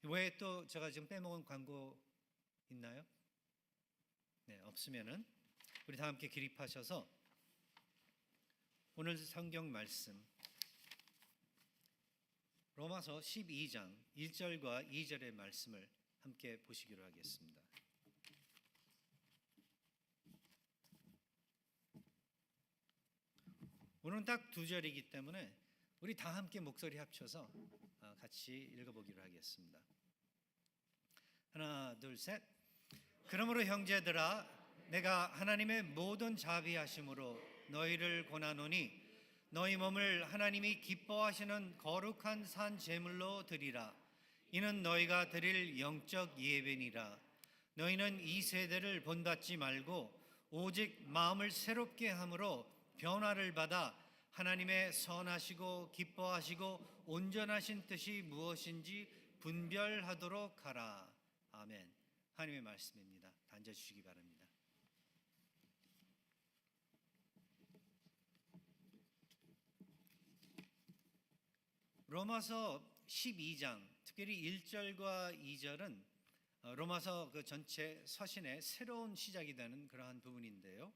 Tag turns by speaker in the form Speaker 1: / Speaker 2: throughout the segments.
Speaker 1: 왜 또 제가 지금 빼먹은 광고 있나요? 네, 없으면은 우리 다 함께 기립하셔서 오늘 성경 말씀 로마서 12장 1절과 2절의 말씀을 함께 보시기로 하겠습니다. 오늘은 딱 두 절이기 때문에 우리 다 함께 목소리 합쳐서 같이 읽어보기로 하겠습니다. 하나, 둘, 셋. 그러므로 형제들아, 내가 하나님의 모든 자비하심으로 너희를 권하노니 너희 몸을 하나님이 기뻐하시는 거룩한 산 제물로 드리라. 이는 너희가 드릴 영적 예배니라. 너희는 이 세대를 본받지 말고 오직 마음을 새롭게 함으로 변화를 받아 하나님의 선하시고 기뻐하시고 온전하신 뜻이 무엇인지 분별하도록 하라. 아멘. 하나님의 말씀입니다. 앉아주시기 바랍니다. 로마서 12장 특별히 1절과 2절은 로마서 그 전체 서신의 새로운 시작이 되는 그러한 부분인데요.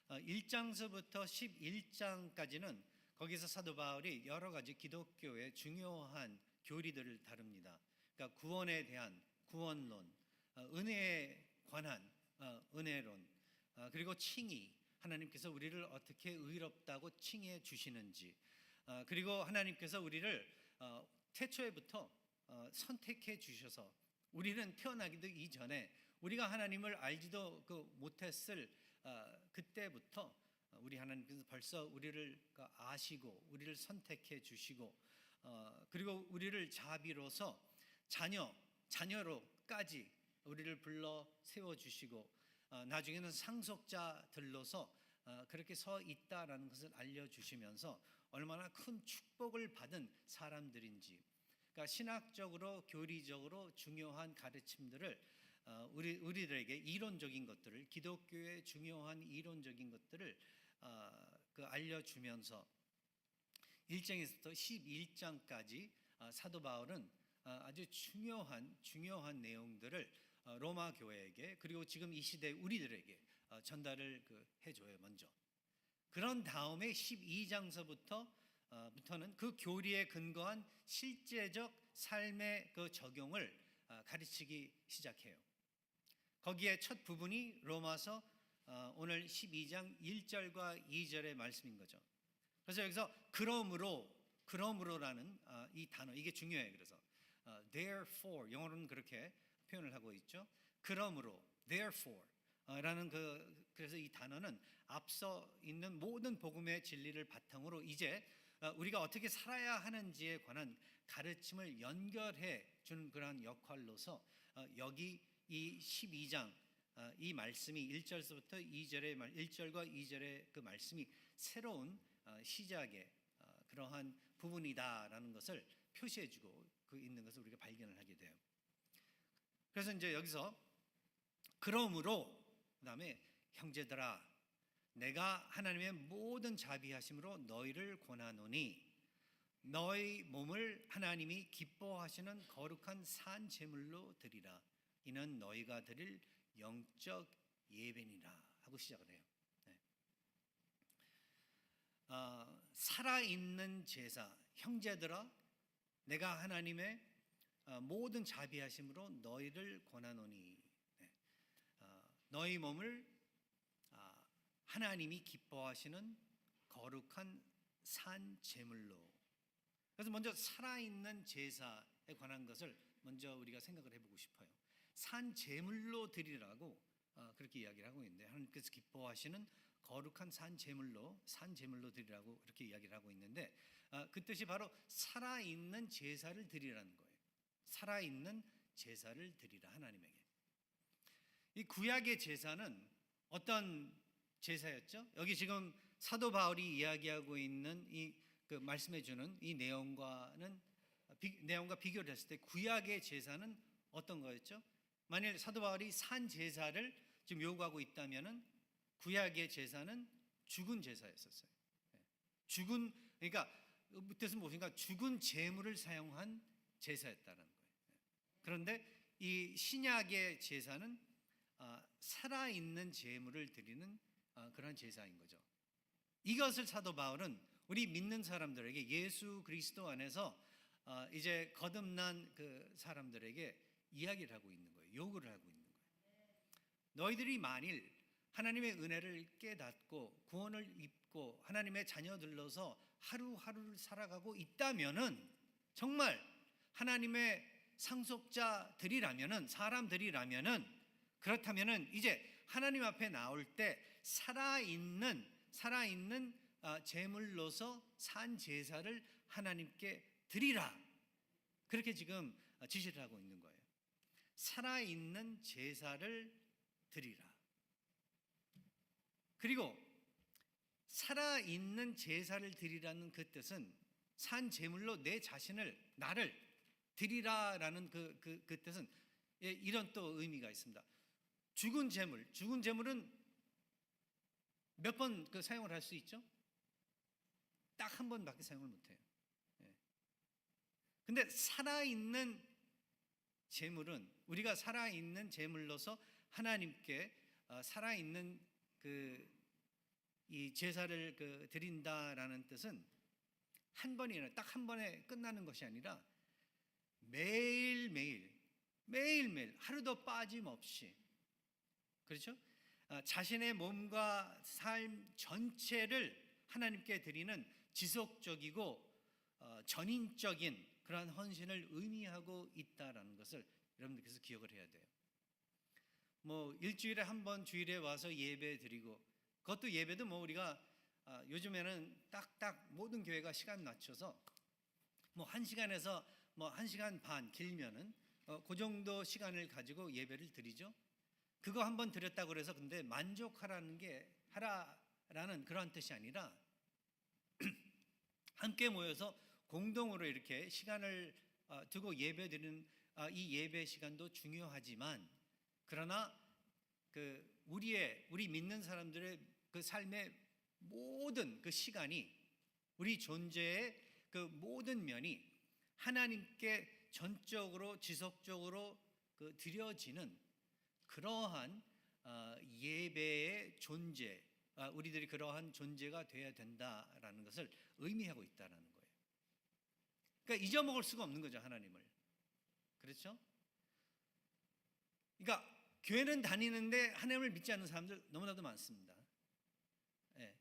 Speaker 1: 1장서부터 11장까지는 거기서 사도 바울이 여러 가지 기독교의 중요한 교리들을 다룹니다. 그러니까 구원에 대한 구원론, 은혜에 관한 은혜론, 그리고 칭의, 하나님께서 우리를 어떻게 의롭다고 칭해 주시는지, 그리고 하나님께서 우리를 태초에부터 선택해 주셔서 우리는 태어나기도 이전에 우리가 하나님을 알지도 못했을 그때부터 우리 하나님께서 벌써 우리를 아시고 우리를 선택해 주시고 그리고 우리를 자비로서 자녀로까지 우리를 불러 세워 주시고 나중에는 상속자들로서 그렇게 서 있다라는 것을 알려주시면서 얼마나 큰 축복을 받은 사람들인지, 그러니까 신학적으로 교리적으로 중요한 가르침들을 우리들에게 이론적인 것들을, 기독교의 중요한 이론적인 것들을 알려주면서 1장에서부터 11장까지 사도 바울은 아주 중요한 내용들을 로마 교회에게, 그리고 지금 이 시대 우리들에게 전달을 해줘요. 먼저 그런 다음에 12장서부터는 그 교리에 근거한 실제적 삶의 그 적용을 가르치기 시작해요. 거기에 첫 부분이 로마서 오늘 12장 1절과 2절의 말씀인 거죠. 그래서 여기서 그러므로라는 이 단어, 이게 중요해요. 그래서 therefore, 영어로는 그렇게 표현을 하고 있죠. 그러므로, therefore 라는 그래서 이 단어는 앞서 있는 모든 복음의 진리를 바탕으로 이제 우리가 어떻게 살아야 하는지에 관한 가르침을 연결해 주는 그러한 역할로서 여기 이 12장 이 말씀이 1절서부터 1절과 2절의 그 말씀이 새로운 시작의 그러한 부분이다라는 것을 표시해주고 있는 것을 우리가 발견을 하게 돼요. 그래서 이제 여기서 그러므로 그다음에 형제들아, 내가 하나님의 모든 자비하심으로 너희를 권하노니 너희 몸을 하나님이 기뻐하시는 거룩한 산 제물로 드리라. 이는 너희가 드릴 영적 예배니라 하고 시작을 해요. 네. 살아있는 제사, 형제들아, 내가 하나님의 모든 자비하심으로 너희를 권하노니, 너희 몸을 하나님이 기뻐하시는 거룩한 산 제물로. 그래서 먼저 살아있는 제사에 관한 것을 먼저 우리가 생각을 해보고 싶어요. 산 제물로 드리라고 그렇게 이야기를 하고 있는데, 하나님께서 기뻐하시는 거룩한 산 제물로 드리라고 이렇게 이야기를 하고 있는데, 그 뜻이 바로 살아있는 제사를 드리라는 거예요. 살아있는 제사를 드리라, 하나님에게. 이 구약의 제사는 어떤 제사였죠? 여기 지금 사도 바울이 이야기하고 있는 그 말씀해 주는 이 내용과 비교를 했을 때 구약의 제사는 어떤 거였죠? 만일 사도 바울이 산 제사를 지금 요구하고 있다면은 구약의 제사는 죽은 제사였었어요. 그러니까 뜻은 무엇인가? 죽은 제물을 사용한 제사였다는 거예요. 그런데 이 신약의 제사는 살아있는 제물을 드리는 그런 제사인 거죠. 이것을 사도 바울은 우리 믿는 사람들에게 예수 그리스도 안에서 이제 거듭난 그 사람들에게 이야기를 하고 있는 거예요. 요구를 하고 있는 거예요. 너희들이 만일 하나님의 은혜를 깨닫고 구원을 입고 하나님의 자녀들로서 하루하루를 살아가고 있다면은, 정말 하나님의 상속자들이라면은, 사람들이라면은, 그렇다면은 이제 하나님 앞에 나올 때 살아있는 제물로서 산 제사를 하나님께 드리라. 그렇게 지금 지시를 하고 있는 거예요. 살아있는 제사를 드리라. 그리고 살아있는 제사를 드리라는 그 뜻은 산 제물로 내 자신을, 나를 드리라라는 그 뜻은 이런 또 의미가 있습니다. 죽은 제물은 몇 번 사용을 할 수 있죠? 딱 한 번밖에 사용을 못해요. 근데 살아있는 제물은, 우리가 살아있는 제물로서 하나님께 살아있는 이 제사를 드린다라는 뜻은 한 번이나 딱 한 번에 끝나는 것이 아니라 매일매일 하루도 빠짐없이, 그렇죠? 자신의 몸과 삶 전체를 하나님께 드리는 지속적이고 전인적인 그러한 헌신을 의미하고 있다라는 것을 여러분들께서 기억을 해야 돼요. 뭐 일주일에 한 번 주일에 와서 예배 드리고, 그것도 예배도 뭐 우리가 요즘에는 딱딱 모든 교회가 시간 맞춰서 뭐 1시간에서 뭐 1시간 반, 길면은 그 정도 시간을 가지고 예배를 드리죠. 그거 한 번 드렸다고 그래서 근데 만족하라는 게 하라라는 그런 뜻이 아니라 함께 모여서 공동으로 이렇게 시간을 두고 예배 드리는 이 예배 시간도 중요하지만, 그러나 우리 믿는 사람들의 그 삶의 모든 그 시간이, 우리 존재의 그 모든 면이 하나님께 전적으로 지속적으로 드려지는 그러한 예배의 존재, 우리들이 그러한 존재가 되어야 된다라는 것을 의미하고 있다는 거예요. 그러니까 잊어먹을 수가 없는 거죠, 하나님을. 그렇죠? 그러니까 교회는 다니는데 하나님을 믿지 않는 사람들 너무나도 많습니다. 예.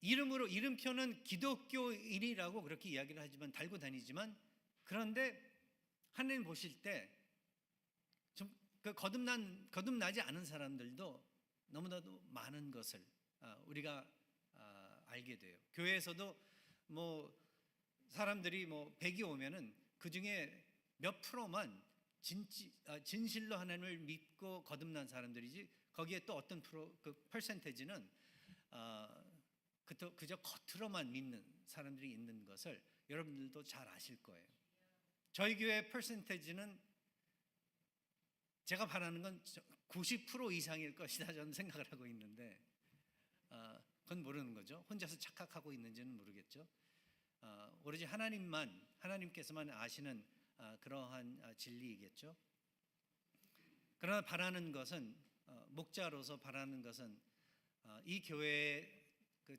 Speaker 1: 이름표는 기독교인이라고 그렇게 이야기를 하지만, 달고 다니지만, 그런데 하나님 보실 때 좀 거듭나지 않은 사람들도 너무나도 많은 것을 우리가 알게 돼요. 교회에서도 뭐 사람들이 뭐 100이 오면은 그 중에 몇 프로만 진실로 하나님을 믿고 거듭난 사람들이지, 거기에 또 어떤 퍼센테이지는 그저 겉으로만 믿는 사람들이 있는 것을 여러분들도 잘 아실 거예요. 저희 교회 퍼센테이지는 제가 바라는 건 90% 이상일 것이다 저는 생각을 하고 있는데, 그건 모르는 거죠. 혼자서 착각하고 있는지는 모르겠죠. 오로지 하나님께서만 아시는 그러한 진리이겠죠. 그러나 바라는 것은, 목자로서 바라는 것은 이 교회에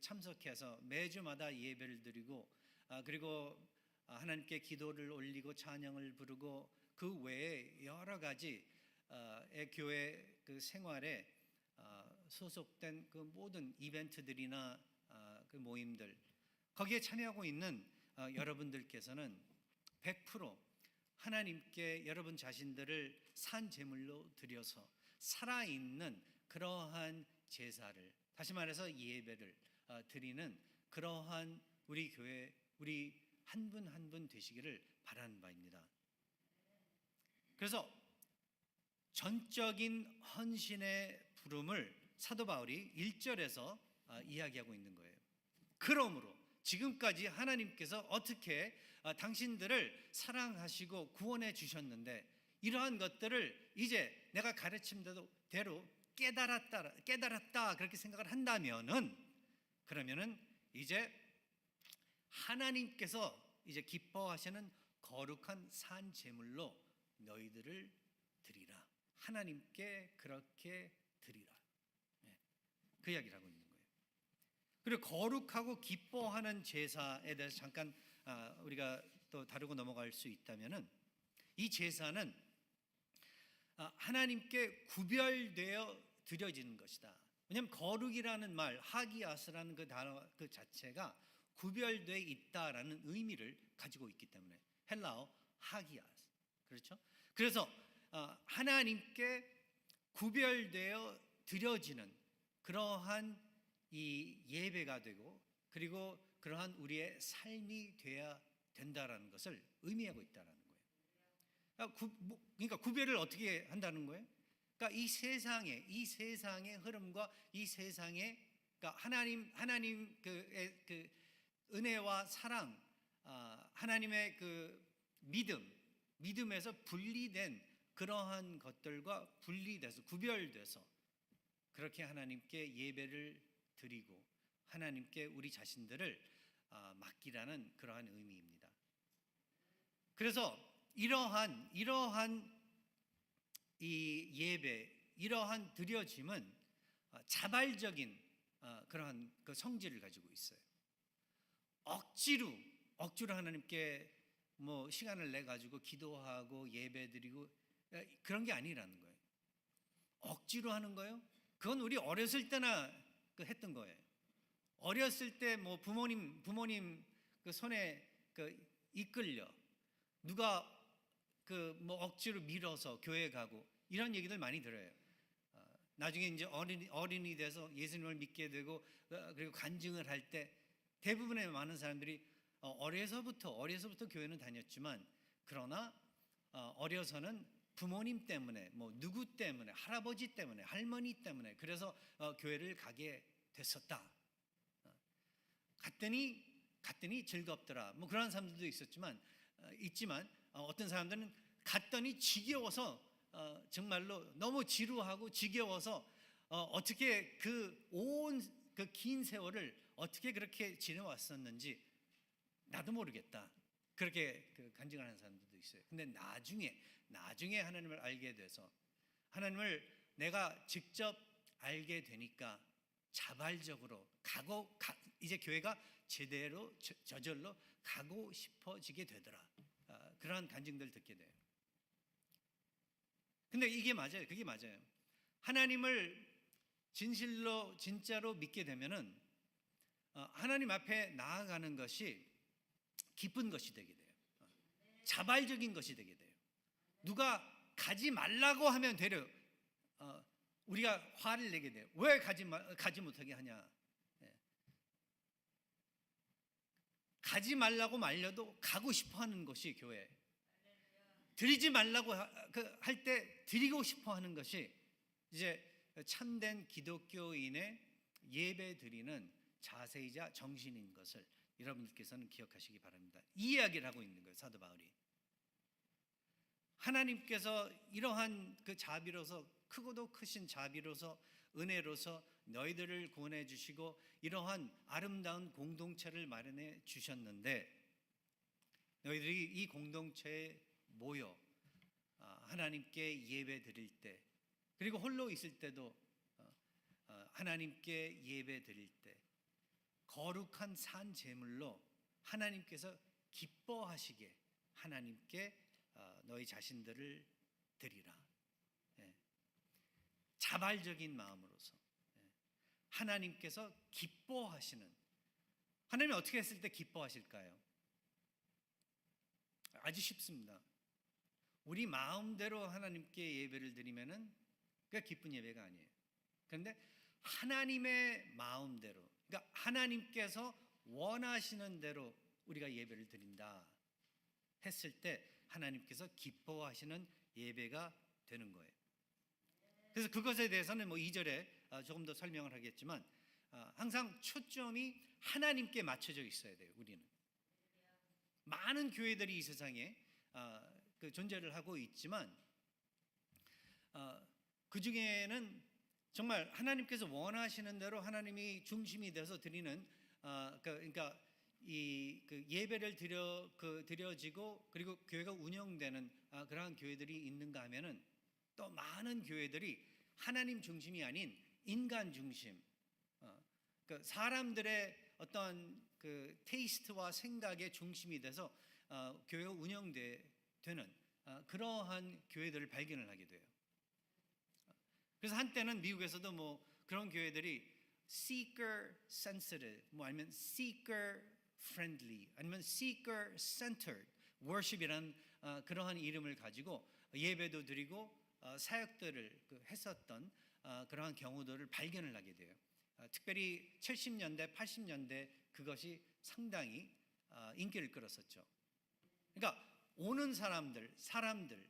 Speaker 1: 참석해서 매주마다 예배를 드리고, 그리고 하나님께 기도를 올리고 찬양을 부르고, 그 외에 여러 가지 교회 생활에 소속된 그 모든 이벤트들이나 그 모임들, 거기에 참여하고 있는 여러분들께서는 100% 하나님께 여러분 자신들을 산 제물로 드려서 살아있는 그러한 제사를, 다시 말해서 예배를 드리는 그러한 우리 교회, 우리 한 분 한 분 되시기를 바라는 바입니다. 그래서 전적인 헌신의 부름을 사도 바울이 1절에서 이야기하고 있는 거예요. 그러므로 지금까지 하나님께서 어떻게 당신들을 사랑하시고 구원해 주셨는데, 이러한 것들을 이제 내가 가르침대로 깨달았다 그렇게 생각을 한다면은, 그러면은 이제 하나님께서 이제 기뻐하시는 거룩한 산 제물로 너희들을 드리라. 하나님께 그렇게 드리라. 그 이야기를 하고 있는 거예요. 그리고 거룩하고 기뻐하는 제사에 대해서 잠깐 우리가 또 다루고 넘어갈 수 있다면은, 이 제사는 하나님께 구별되어 드려지는 것이다. 왜냐하면 거룩이라는 말, 하기야스라는 그 단어 그 자체가 구별되어 있다라는 의미를 가지고 있기 때문에, 헬라어 하기야스, 그렇죠? 그래서 하나님께 구별되어 드려지는 그러한 이 예배가 되고, 그리고 그러한 우리의 삶이 돼야 된다라는 것을 의미하고 있다라는 거예요. 그러니까 구별을 어떻게 한다는 거예요? 그러니까 이 세상의 흐름과 이 세상의, 그러니까 하나님 그 은혜와 사랑, 하나님의 그 믿음에서 분리된 그러한 것들과 분리돼서 구별돼서 그렇게 하나님께 예배를 드리고 하나님께 우리 자신들을 맡기라는 그러한 의미입니다. 그래서 이러한 이 예배, 이러한 드려짐은 자발적인 그러한 그 성질을 가지고 있어요. 억지로 하나님께 뭐 시간을 내 가지고 기도하고 예배드리고 그런 게 아니라는 거예요. 억지로 하는 거예요? 그건 우리 어렸을 때나 했던 거예요. 어렸을 때 뭐 부모님 그 손에 이끌려 누가 뭐 억지로 밀어서 교회 가고 이런 얘기들 많이 들어요. 나중에 이제 어린이 돼서 예수님을 믿게 되고 그리고 간증을 할 때 대부분의 많은 사람들이 어려서부터 교회는 다녔지만, 그러나 어려서는 부모님 때문에, 뭐 누구 때문에, 할아버지 때문에, 할머니 때문에 그래서 교회를 가게 됐었다. 갔더니 즐겁더라. 뭐 그런 사람들도 있지만 어떤 사람들은 갔더니 지겨워서 정말로 너무 지루하고 지겨워서 어떻게 그 긴 세월을 어떻게 그렇게 지내왔었는지 나도 모르겠다. 그렇게 간증을 하는 사람들도 있어요. 근데 나중에 하나님을 알게 돼서, 하나님을 내가 직접 알게 되니까 자발적으로 이제 교회가 제대로 저절로 가고 싶어지게 되더라. 그러한 간증들 듣게 돼요. 근데 이게 맞아요. 그게 맞아요. 하나님을 진짜로 믿게 되면은 하나님 앞에 나아가는 것이 기쁜 것이 되게 돼요. 자발적인 것이 되게 돼요. 누가 가지 말라고 하면 되려 우리가 화를 내게 돼요. 왜 가지 못하게 하냐? 가지 말라고 말려도 가고 싶어하는 것이 교회. 드리지 말라고 할 때 드리고 싶어하는 것이 이제 참된 기독교인의 예배 드리는 자세이자 정신인 것을 여러분들께서는 기억하시기 바랍니다. 이 이야기를 하고 있는 거예요, 사도 바울이. 하나님께서 이러한 그 자비로서, 크고도 크신 자비로서, 은혜로서 너희들을 구원해 주시고 이러한 아름다운 공동체를 마련해 주셨는데, 너희들이 이 공동체에 모여 하나님께 예배 드릴 때, 그리고 홀로 있을 때도 하나님께 예배 드릴 때 거룩한 산 제물로 하나님께서 기뻐하시게 하나님께 너희 자신들을 드리라. 자발적인 마음으로서 하나님께서 기뻐하시는, 하나님이 어떻게 했을 때 기뻐하실까요? 아주 쉽습니다. 우리 마음대로 하나님께 예배를 드리면은 그게 기쁜 예배가 아니에요. 그런데 하나님의 마음대로, 그러니까 하나님께서 원하시는 대로 우리가 예배를 드린다 했을 때 하나님께서 기뻐하시는 예배가 되는 거예요. 그래서 그것에 대해서는 뭐 2절에 조금 더 설명을 하겠지만 항상 초점이 하나님께 맞춰져 있어야 돼요. 우리는 많은 교회들이 이 세상에 존재를 하고 있지만 그 중에는 정말 하나님께서 원하시는 대로 하나님이 중심이 돼서 드리는 그러니까 그 예배를 드려지고 그리고 교회가 운영되는 그러한 교회들이 있는가 하면은 또 많은 교회들이 하나님 중심이 아닌 인간 중심, 그 사람들의 어떤 그 테이스트와 생각의 중심이 돼서 교회가 운영되는 그러한 교회들을 발견을 하게 돼요. 그래서 한때는 미국에서도 뭐 그런 교회들이 seeker sensitive, 뭐 아니면 seeker friendly, 아니면 seeker centered worship이라는 그러한 이름을 가지고 예배도 드리고 사역들을 했었던 그러한 경우들을 발견을 하게 돼요. 특별히 70년대, 80년대 그것이 상당히 인기를 끌었었죠. 그러니까 오는 사람들,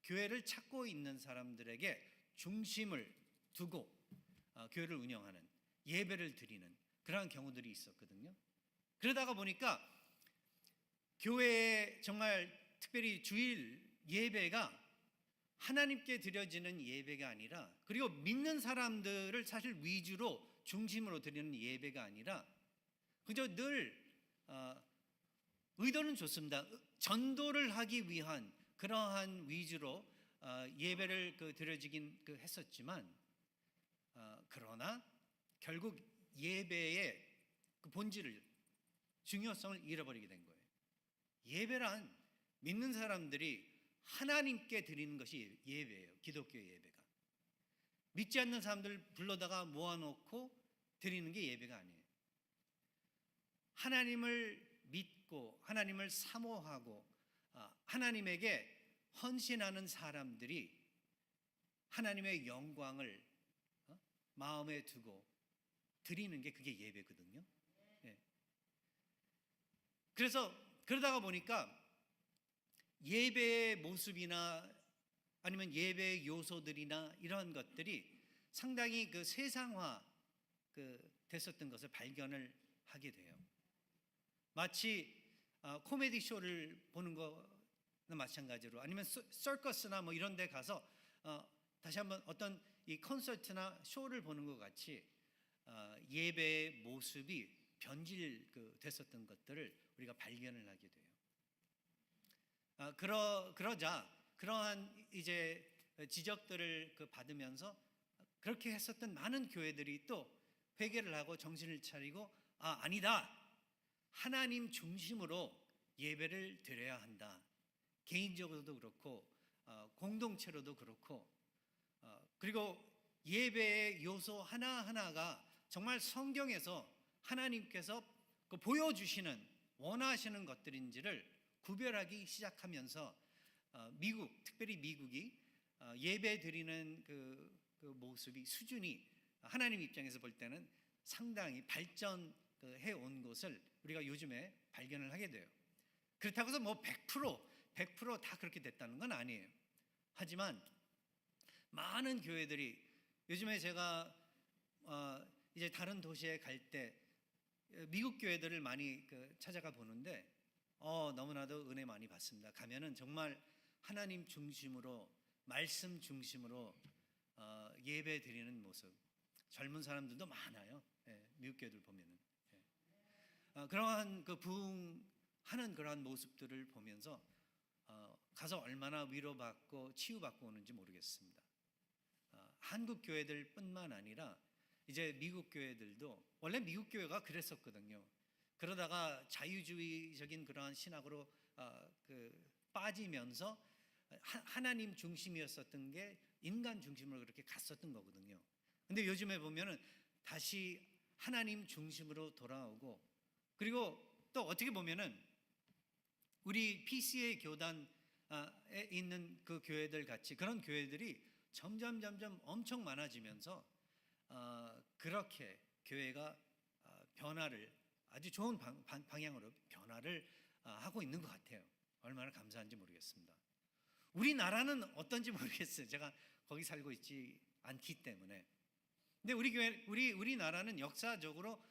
Speaker 1: 교회를 찾고 있는 사람들에게 중심을 두고 교회를 운영하는, 예배를 드리는 그러한 경우들이 있었거든요. 그러다가 보니까 교회에 정말 특별히 주일 예배가 하나님께 드려지는 예배가 아니라, 그리고 믿는 사람들을 사실 위주로 중심으로 드리는 예배가 아니라 그저 늘 의도는 좋습니다. 전도를 하기 위한 그러한 위주로 예배를 드려지긴 했었지만, 그러나 결국 예배의 그 본질을, 중요성을 잃어버리게 된 거예요. 예배란 믿는 사람들이 하나님께 드리는 것이 예배예요. 기독교 예배가. 믿지 않는 사람들 불러다가 모아놓고 드리는 게 예배가 아니에요. 하나님을 믿고 하나님을 사모하고 하나님에게 헌신하는 사람들이 하나님의 영광을 마음에 두고 드리는 게 그게 예배거든요. 예. 그래서 그러다가 보니까 예배의 모습이나 아니면 예배의 요소들이나 이런 것들이 상당히 그 세상화 됐었던 것을 발견을 하게 돼요. 마치 코미디 쇼를 보는 거나 마찬가지로, 아니면 서커스나 뭐 이런 데 가서 다시 한번 어떤 이 콘서트나 쇼를 보는 것 같이 예배의 모습이 변질 됐었던 것들을 우리가 발견을 하게 돼요. 그러자 그러한 이제 지적들을 받으면서 그렇게 했었던 많은 교회들이 또 회개를 하고 정신을 차리고 아니다, 하나님 중심으로 예배를 드려야 한다. 개인적으로도 그렇고 공동체로도 그렇고, 그리고 예배의 요소 하나하나가 정말 성경에서 하나님께서 보여주시는, 원하시는 것들인지를 구별하기 시작하면서 특별히 미국이 예배 드리는 그 모습이, 수준이 하나님 입장에서 볼 때는 상당히 발전해 온 것을 우리가 요즘에 발견을 하게 돼요. 그렇다고 해서 뭐 100%다 그렇게 됐다는 건 아니에요. 하지만 많은 교회들이, 요즘에 제가 이제 다른 도시에 갈 때 미국 교회들을 많이 찾아가 보는데 너무나도 은혜 많이 받습니다. 가면은 정말 하나님 중심으로, 말씀 중심으로 예배 드리는 모습, 젊은 사람들도 많아요. 미국 교회들 보면은 그러한 부흥하는 그러한 모습들을 보면서 가서 얼마나 위로받고 치유받고 오는지 모르겠습니다. 한국 교회들뿐만 아니라 이제 미국 교회들도, 원래 미국 교회가 그랬었거든요. 그러다가 자유주의적인 그러한 신학으로 빠지면서 하나님 중심이었었던 게 인간 중심으로 그렇게 갔었던 거거든요. 근데 요즘에 보면은 다시 하나님 중심으로 돌아오고, 그리고 또 어떻게 보면은 우리 PCA 교단에 있는 그 교회들 같이 그런 교회들이 점점 엄청 많아지면서 그렇게 교회가 변화를, 아주 좋은 방향으로 변화를 하고 있는 것 같아요. 얼마나 감사한지 모르겠습니다. 우리나라는 어떤지 모르겠어요. 제가 거기 살고 있지 않기 때문에. 근데 우리나라는 역사적으로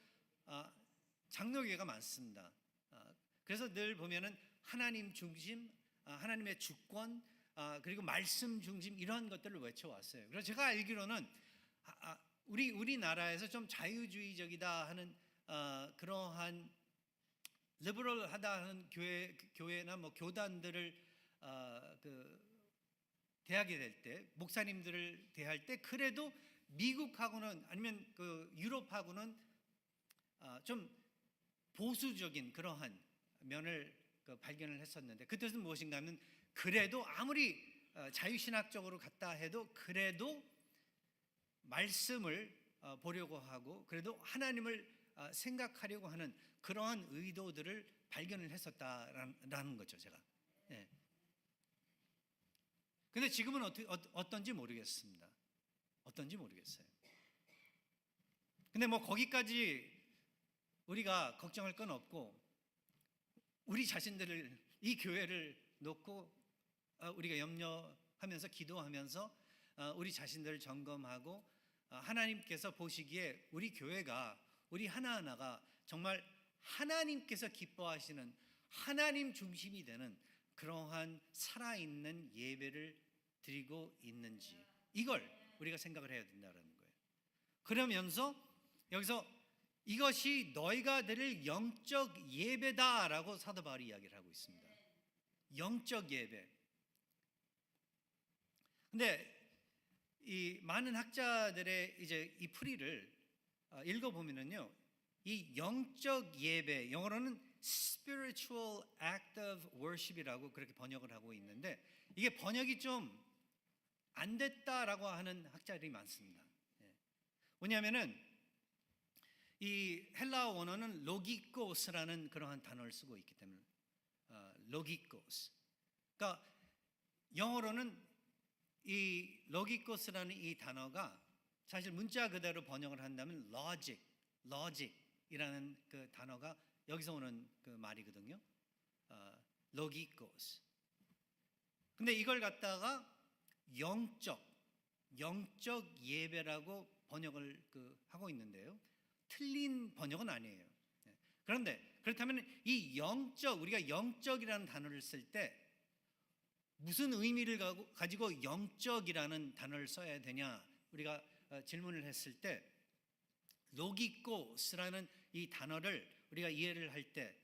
Speaker 1: 장로교회가 많습니다. 그래서 늘 보면은 하나님 중심, 하나님의 주권, 그리고 말씀 중심, 이러한 것들을 외쳐왔어요. 그래서 제가 알기로는 우리나라에서 좀 자유주의적이다 하는 그러한 리버럴하다는 교회나 뭐 교단들을 대하게 될 때, 목사님들을 대할 때, 그래도 미국하고는 아니면 유럽하고는 좀 보수적인 그러한 면을 발견을 했었는데, 그 뜻은 무엇인가 하면, 그래도 아무리 자유신학적으로 갔다 해도 그래도 말씀을 보려고 하고, 그래도 하나님을 생각하려고 하는 그러한 의도들을 발견을 했었다라는 거죠, 제가. 예. 근데 지금은 어떤지 모르겠습니다. 어떤지 모르겠어요. 근데 뭐 거기까지 우리가 걱정할 건 없고, 우리 자신들을, 이 교회를 놓고 우리가 염려하면서 기도하면서 우리 자신들을 점검하고, 하나님께서 보시기에 우리 교회가, 우리 하나하나가 정말 하나님께서 기뻐하시는, 하나님 중심이 되는 그러한 살아있는 예배를 드리고 있는지, 이걸 우리가 생각을 해야 된다는 거예요. 그러면서 여기서 이것이 너희가 드릴 영적 예배다라고 사도 바울이 이야기를 하고 있습니다. 영적 예배. 근데 이 많은 학자들의 이제 이 풀이를 읽어보면은요, 이 영적 예배, 영어로는 spiritual act of worship이라고 그렇게 번역을 하고 있는데, 이게 번역이 좀 안 됐다라고 하는 학자들이 많습니다. 왜냐하면은 이 헬라어 원어는 로기코스라는 그러한 단어를 쓰고 있기 때문에, 로기코스. 그러니까 영어로는 이 로기코스라는 이 단어가 사실 문자 그대로 번역을 한다면 logic이라는 그 단어가 여기서 오는 그 말이거든요. 로기코스. 근데 이걸 갖다가 영적 예배라고 번역을 하고 있는데요, 틀린 번역은 아니에요. 그런데 그렇다면 이 영적, 우리가 영적이라는 단어를 쓸 때 무슨 의미를 가지고 영적이라는 단어를 써야 되냐, 우리가 질문을 했을 때, 로기코스라는 이 단어를 우리가 이해를 할 때,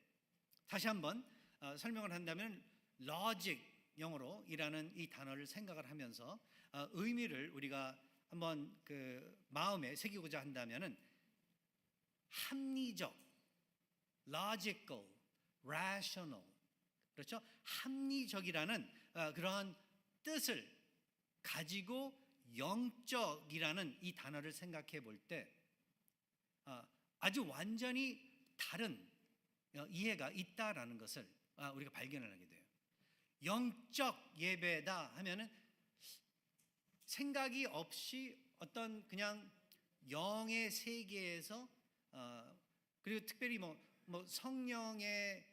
Speaker 1: 다시 한번 설명을 한다면, logic, 영어로이라는 이 단어를 생각을 하면서 의미를 우리가 한번 마음에 새기고자 한다면은, 합리적, logical, rational, 그렇죠? 합리적이라는 그러한 뜻을 가지고 영적이라는 이 단어를 생각해 볼 때 아주 완전히 다른 이해가 있다라는 것을 우리가 발견을 하게 돼요. 영적 예배다 하면은 생각이 없이 어떤 그냥 영의 세계에서, 그리고 특별히 뭐 성령의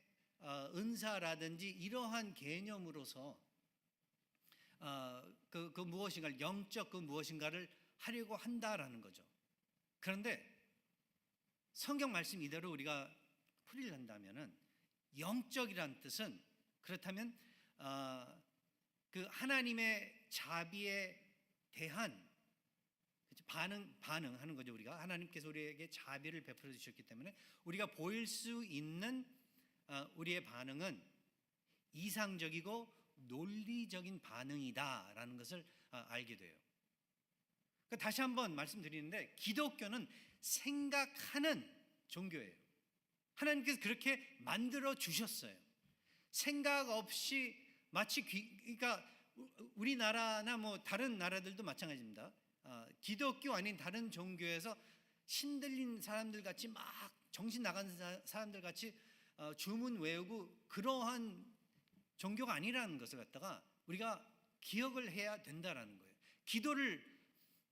Speaker 1: 은사라든지 이러한 개념으로서 그 무엇인가를, 영적 그 무엇인가를 하려고 한다라는 거죠. 그런데 성경 말씀 이대로 우리가 풀이를 한다면은, 영적이란 뜻은, 그렇다면 그 하나님의 자비에 대한 반응하는 거죠. 우리가 하나님께서 우리에게 자비를 베풀어 주셨기 때문에 우리가 보일 수 있는 우리의 반응은 이상적이고 논리적인 반응이다라는 것을 알게 돼요. 그러니까 다시 한번 말씀드리는데, 기독교는 생각하는 종교예요. 하나님께서 그렇게 만들어 주셨어요. 생각 없이 마치 그러니까 우리나라나 뭐 다른 나라들도 마찬가지입니다. 기독교 아닌 다른 종교에서 신들린 사람들 같이 막 정신 나간 사람들 같이 주문 외우고 그러한 종교가 아니라는 것을 갖다가 우리가 기억을 해야 된다라는 거예요. 기도를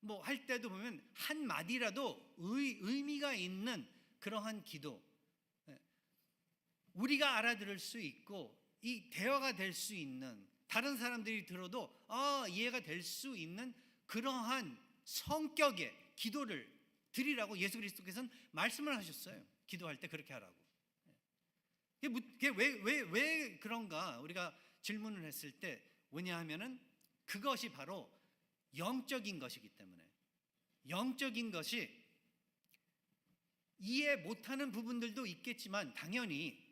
Speaker 1: 뭐 할 때도 보면 한 마디라도 의미가 있는 그러한 기도, 우리가 알아들을 수 있고 이 대화가 될 수 있는, 다른 사람들이 들어도 이해가 될 수 있는 그러한 성격의 기도를 드리라고 예수 그리스도께서는 말씀을 하셨어요. 기도할 때 그렇게 하라고. 왜 그런가 우리가 질문을 했을 때, 왜냐하면은 그것이 바로 영적인 것이기 때문에, 영적인 것이 이해 못하는 부분들도 있겠지만 당연히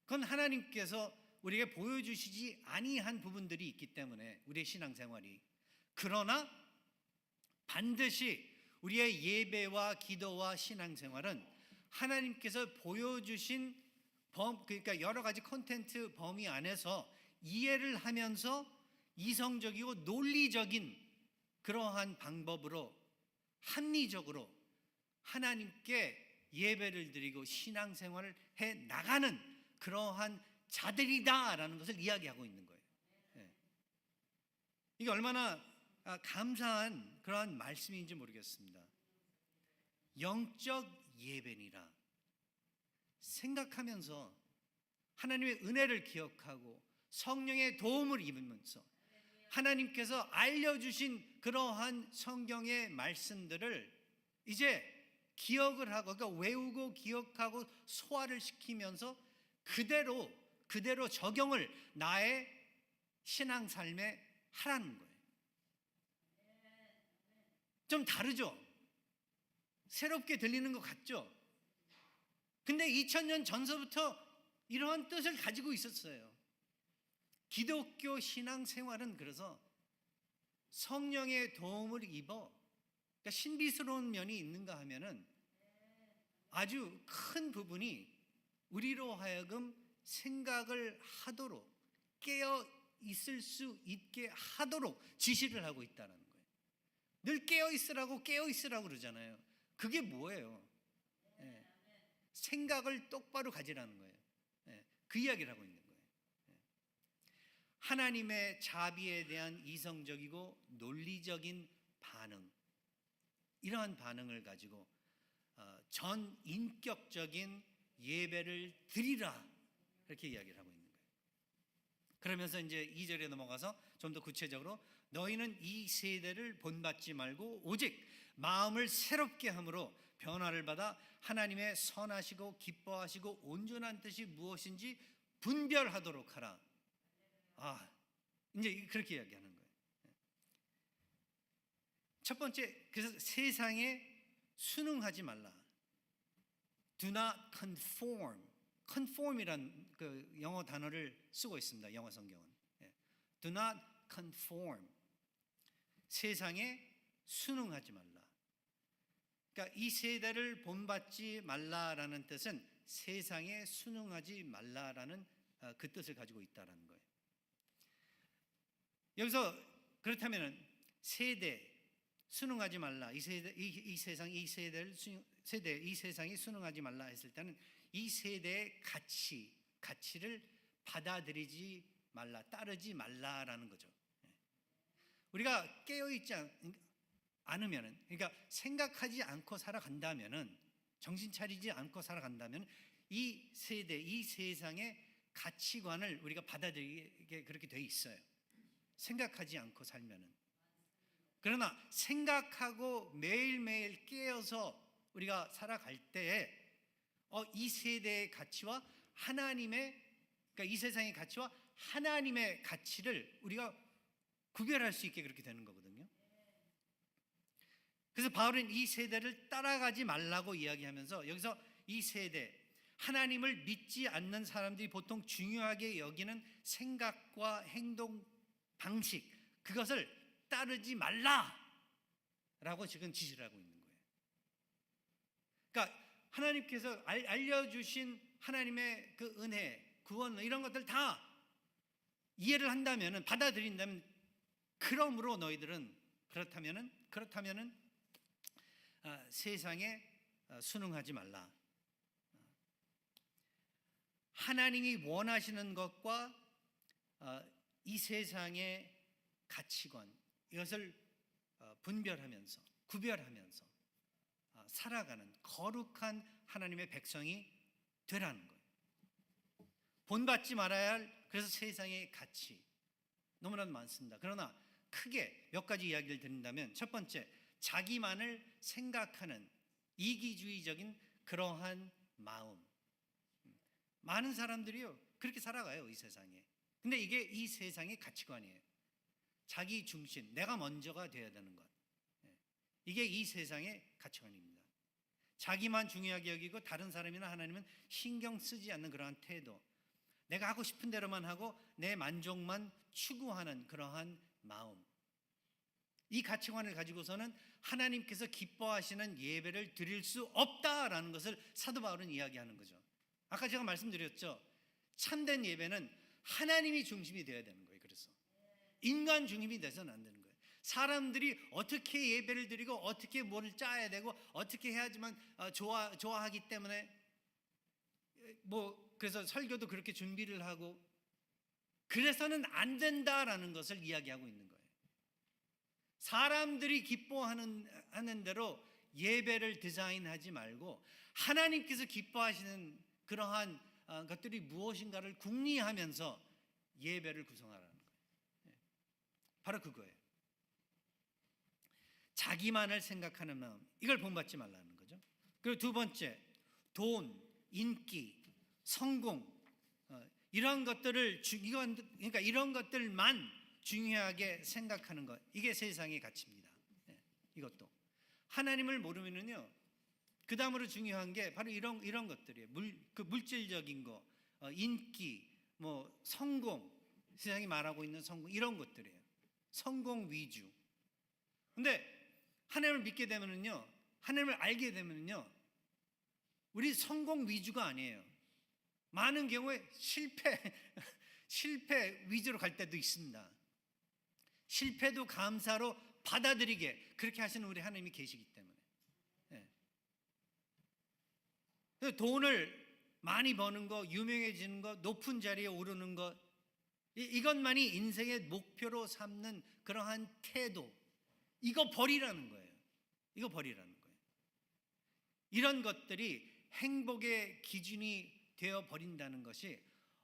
Speaker 1: 그건 하나님께서 우리에게 보여주시지 아니한 부분들이 있기 때문에 우리의 신앙생활이. 그러나 반드시 우리의 예배와 기도와 신앙생활은 하나님께서 보여주신 그러니까 여러 가지 콘텐츠 범위 안에서 이해를 하면서 이성적이고 논리적인 그러한 방법으로 합리적으로 하나님께 예배를 드리고 신앙생활을 해 나가는 그러한 자들이다라는 것을 이야기하고 있는 거예요. 네. 이게 얼마나 감사한 그러한 말씀인지 모르겠습니다. 영적 예배니라 생각하면서 하나님의 은혜를 기억하고 성령의 도움을 입으면서 하나님께서 알려주신 그러한 성경의 말씀들을 이제 기억을 하고, 그러니까 외우고 기억하고 소화를 시키면서 그대로 적용을 나의 신앙 삶에 하라는 거예요. 좀 다르죠? 새롭게 들리는 것 같죠? 근데 2000년 전서부터 이러한 뜻을 가지고 있었어요. 기독교 신앙생활은 그래서 성령의 도움을 입어, 그러니까 신비스러운 면이 있는가 하면은 아주 큰 부분이 우리로 하여금 생각을 하도록 깨어 있을 수 있게 하도록 지시를 하고 있다는 거예요. 늘 깨어 있으라고 그러잖아요. 그게 뭐예요? 예. 생각을 똑바로 가지라는 거예요. 예. 그 이야기를 하고 있는 거예요. 예. 하나님의 자비에 대한 이성적이고 논리적인 반응, 이러한 반응을 가지고 전 인격적인 예배를 드리라, 이렇게 이야기를 하고 있는 거예요. 그러면서 이제 2절에 넘어가서 좀 더 구체적으로 너희는 이 세대를 본받지 말고 오직 마음을 새롭게 함으로 변화를 받아 하나님의 선하시고 기뻐하시고 온전한 뜻이 무엇인지 분별하도록 하라. 이제 그렇게 이야기하는 거예요. 첫 번째, 그래서 세상에 순응하지 말라. Do not conform. conform이란 그 영어 단어를 쓰고 있습니다. 영어 성경은. Do not conform. 세상에 순응하지 말라. 그러니까 이 세대를 본받지 말라라는 뜻은 세상에 순응하지 말라라는 그 뜻을 가지고 있다라는 거예요. 여기서 그렇다면은 세대 순응하지 말라. 이 세상이 순응하지 말라 했을 때는 이 세대의 가치를 받아들이지 말라, 따르지 말라라는 거죠. 우리가 깨어 있지 않으면은, 그러니까 생각하지 않고 살아간다면은, 정신 차리지 않고 살아간다면 이 세대, 이 세상의 가치관을 우리가 받아들이게 그렇게 돼 있어요. 생각하지 않고 살면은. 그러나 생각하고 매일매일 깨어서 우리가 살아갈 때에 이 세대의 가치와 하나님의, 그러니까 이 세상의 가치와 하나님의 가치를 우리가 구별할 수 있게 그렇게 되는 거거든요. 그래서 바울은 이 세대를 따라가지 말라고 이야기하면서 여기서 이 세대, 하나님을 믿지 않는 사람들이 보통 중요하게 여기는 생각과 행동 방식, 그것을 따르지 말라라고 지금 지시를 하고 있는 거예요. 그러니까 하나님께서 알려주신 하나님의 그 은혜, 구원, 이런 것들 다 이해를 한다면, 받아들인다면, 그러므로 너희들은 그렇다면은 세상에 순응하지 말라. 하나님이 원하시는 것과 이 세상의 가치관, 이것을 분별하면서 구별하면서 살아가는 거룩한 하나님의 백성이 되라는 거예요. 본받지 말아야 할, 그래서 세상의 가치 너무나도 많습니다. 그러나 크게 몇 가지 이야기를 드린다면, 첫 번째, 자기만을 생각하는 이기주의적인 그러한 마음. 많은 사람들이요 그렇게 살아가요, 이 세상에. 근데 이게 이 세상의 가치관이에요. 자기 중심, 내가 먼저가 되어야 되는 것. 이게 이 세상의 가치관입니다. 자기만 중요하게 여기고 다른 사람이나 하나님은 신경 쓰지 않는 그러한 태도. 내가 하고 싶은 대로만 하고 내 만족만 추구하는 그러한 마음, 이 가치관을 가지고서는 하나님께서 기뻐하시는 예배를 드릴 수 없다라는 것을 사도 바울은 이야기하는 거죠. 아까 제가 말씀드렸죠. 참된 예배는 하나님이 중심이 되어야 되는 거예요. 그래서 인간 중심이 돼서는 안 되는 거예요. 사람들이 어떻게 예배를 드리고 어떻게 뭐를 짜야 되고 어떻게 해야지만 좋아하기 때문에 그래서 설교도 그렇게 준비를 하고 그래서는 안 된다라는 것을 이야기하고 있는 거예요. 사람들이 기뻐하는 대로 예배를 디자인하지 말고 하나님께서 기뻐하시는 그러한 것들이 무엇인가를 궁리하면서 예배를 구성하라는 거예요. 바로 그거예요. 자기만을 생각하는 마음, 이걸 본받지 말라는 거죠. 그리고 두 번째, 돈, 인기, 성공, 이런 것들을 그러니까 이런 것들만 중요하게 생각하는 것, 이게 세상의 가치입니다. 이것도 하나님을 모르면은요, 그 다음으로 중요한 게 바로 이런 것들이에요. 물질적인 거, 인기, 성공, 세상이 말하고 있는 성공, 이런 것들이에요. 성공 위주. 근데 하나님을 믿게 되면은요, 하나님을 알게 되면은요, 우리 성공 위주가 아니에요. 많은 경우에 실패 위주로 갈 때도 있습니다. 실패도 감사로 받아들이게 그렇게 하시는 우리 하나님이 계시기 때문에. 돈을 많이 버는 거, 유명해지는 거, 높은 자리에 오르는 것, 이것만이 인생의 목표로 삼는 그러한 태도, 이거 버리라는 거예요. 이거 버리라는 거예요. 이런 것들이 행복의 기준이 되어 버린다는 것이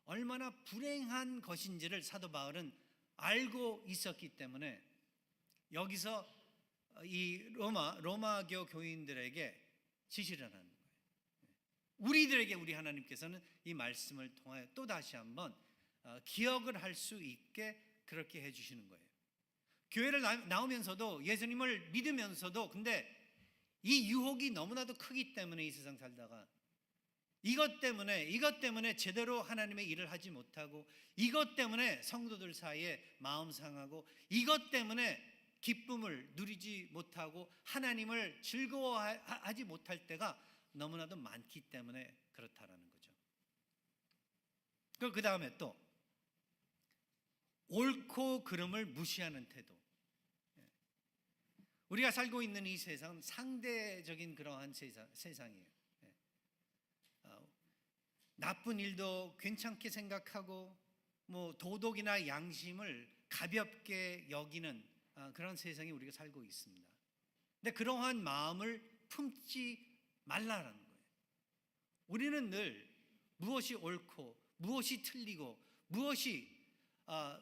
Speaker 1: 얼마나 불행한 것인지를 사도 바울은 알고 있었기 때문에 여기서 이 로마교 교인들에게 지시를 하는 거예요. 우리들에게 우리 하나님께서는 이 말씀을 통하여 또 다시 한번 기억을 할 수 있게 그렇게 해주시는 거예요. 교회를 나오면서도 예수님을 믿으면서도 근데 이 유혹이 너무나도 크기 때문에 이 세상 살다가 이것 때문에 제대로 하나님의 일을 하지 못하고 이것 때문에 성도들 사이에 마음 상하고 이것 때문에 기쁨을 누리지 못하고 하나님을 즐거워하지 못할 때가 너무나도 많기 때문에 그렇다라는 거죠. 그 다음에 또 옳고 그름을 무시하는 태도. 우리가 살고 있는 이 세상은 상대적인 그러한 세상이에요. 나쁜 일도 괜찮게 생각하고 도덕이나 양심을 가볍게 여기는 그런 세상에 우리가 살고 있습니다. 근데 그러한 마음을 품지 말라라는 거예요. 우리는 늘 무엇이 옳고 무엇이 틀리고 무엇이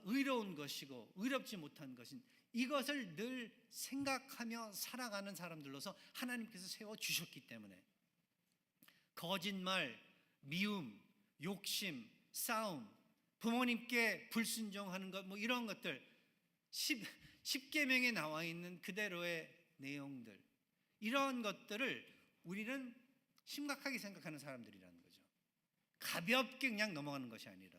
Speaker 1: 의로운 것이고 의롭지 못한 것인 이것을 늘 생각하며 살아가는 사람들로서 하나님께서 세워주셨기 때문에 거짓말, 미움, 욕심, 싸움, 부모님께 불순종하는 것 이런 것들 10계명에 나와 있는 그대로의 내용들 이런 것들을 우리는 심각하게 생각하는 사람들이라는 거죠. 가볍게 그냥 넘어가는 것이 아니라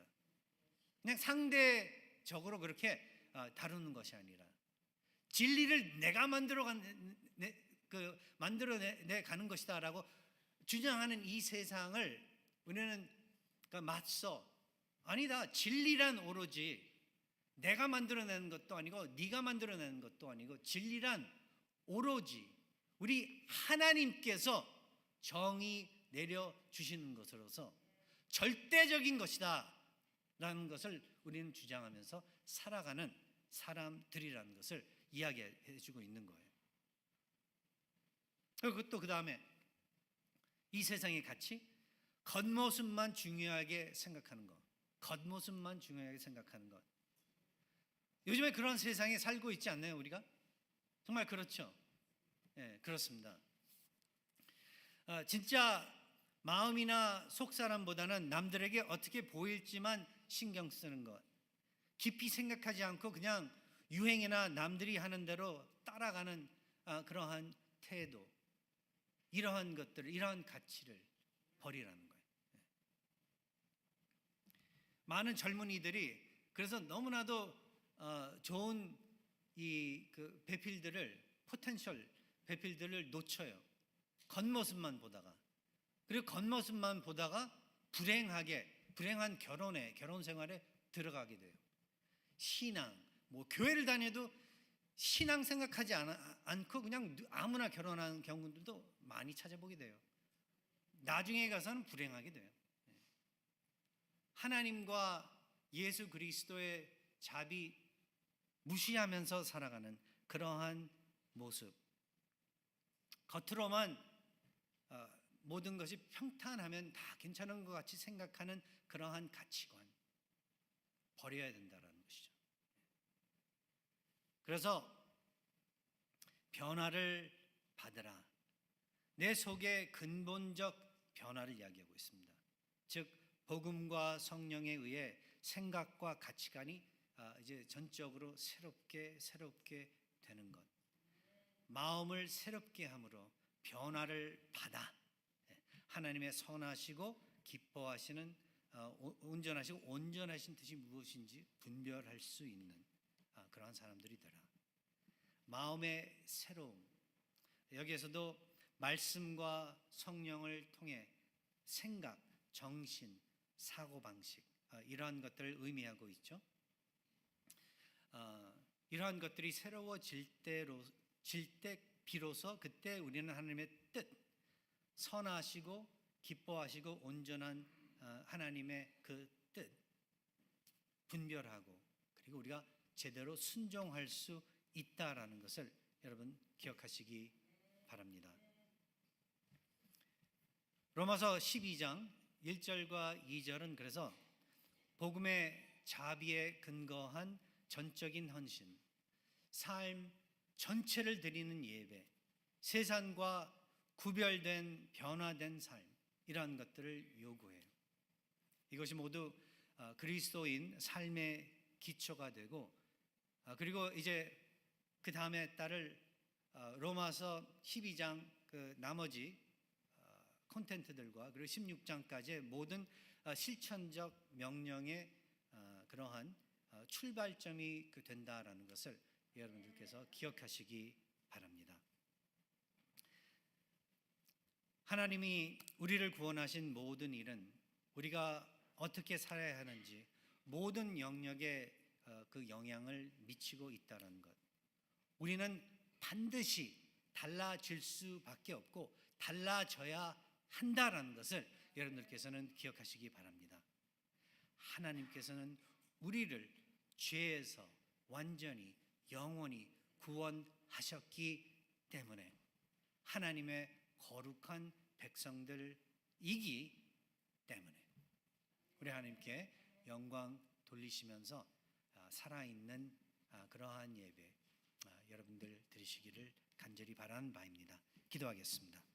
Speaker 1: 그냥 상대적으로 그렇게 다루는 것이 아니라 진리를 내가 만들어내 가는 것이다라고 주장하는 이 세상을 우리는 맞서 아니다. 진리란 오로지 내가 만들어내는 것도 아니고 네가 만들어내는 것도 아니고 진리란 오로지 우리 하나님께서 정의 내려주시는 것으로서 절대적인 것이다 라는 것을 우리는 주장하면서 살아가는 사람들이라는 것을 이야기해 주고 있는 거예요. 그리고 또 그 다음에 이 세상의 가치 겉모습만 중요하게 생각하는 것 겉모습만 중요하게 생각하는 것 요즘에 그런 세상에 살고 있지 않나요 우리가? 정말 그렇죠. 네, 그렇습니다. 진짜 마음이나 속사람보다는 남들에게 어떻게 보일지만 신경 쓰는 것 깊이 생각하지 않고 그냥 유행이나 남들이 하는 대로 따라가는 그러한 태도 이러한 것들을 이러한 가치를 버리라는 거예요. 많은 젊은이들이 그래서 너무나도 좋은 이 그 배필들을 포텐셜 배필들을 놓쳐요. 겉모습만 보다가. 그리고 겉모습만 보다가 불행한 결혼 생활에 들어가게 돼요. 신앙, 뭐 교회를 다녀도 신앙 생각하지 않고 그냥 아무나 결혼하는 경우들도 많이 찾아보게 돼요. 나중에 가서는 불행하게 돼요. 하나님과 예수 그리스도의 자비 무시하면서 살아가는 그러한 모습. 겉으로만 모든 것이 평탄하면 다 괜찮은 것 같이 생각하는 그러한 가치관 버려야 된다는 것이죠. 그래서 변화를 받으라. 내 속에 근본적 변화를 이야기하고 있습니다. 즉 복음과 성령에 의해 생각과 가치관이 이제 전적으로 새롭게 되는 것. 마음을 새롭게 함으로 변화를 받아 하나님의 선하시고 기뻐하시는 온전하시고 온전하신 뜻이 무엇인지 분별할 수 있는 그러한 사람들이 되라. 마음의 새로움. 여기에서도 말씀과 성령을 통해 생각, 정신, 사고방식 이러한 것들을 의미하고 있죠. 이러한 것들이 새로워질 때 비로소 그때 우리는 하나님의 뜻, 선하시고 기뻐하시고 온전한 하나님의 그 뜻 분별하고 그리고 우리가 제대로 순종할 수 있다라는 것을 여러분 기억하시기 바랍니다. 로마서 12장 1절과 2절은 그래서 복음의 자비에 근거한 전적인 헌신, 삶 전체를 드리는 예배, 세상과 구별된 변화된 삶 이러한 것들을 요구해요. 이것이 모두 그리스도인 삶의 기초가 되고 그리고 이제 그 다음에 따를 로마서 12장 그 나머지 콘텐츠들과 그리고 16장까지의 모든 실천적 명령의 그러한 출발점이 된다라는 것을 여러분들께서 기억하시기 바랍니다. 하나님이 우리를 구원하신 모든 일은 우리가 어떻게 살아야 하는지 모든 영역에 그 영향을 미치고 있다는 것. 우리는 반드시 달라질 수밖에 없고 달라져야 한다라는 것을 여러분들께서는 기억하시기 바랍니다. 하나님께서는 우리를 죄에서 완전히 영원히 구원하셨기 때문에 하나님의 거룩한 백성들이기 때문에 우리 하나님께 영광 돌리시면서 살아있는 그러한 예배 여러분들 드리시기를 간절히 바라는 바입니다. 기도하겠습니다.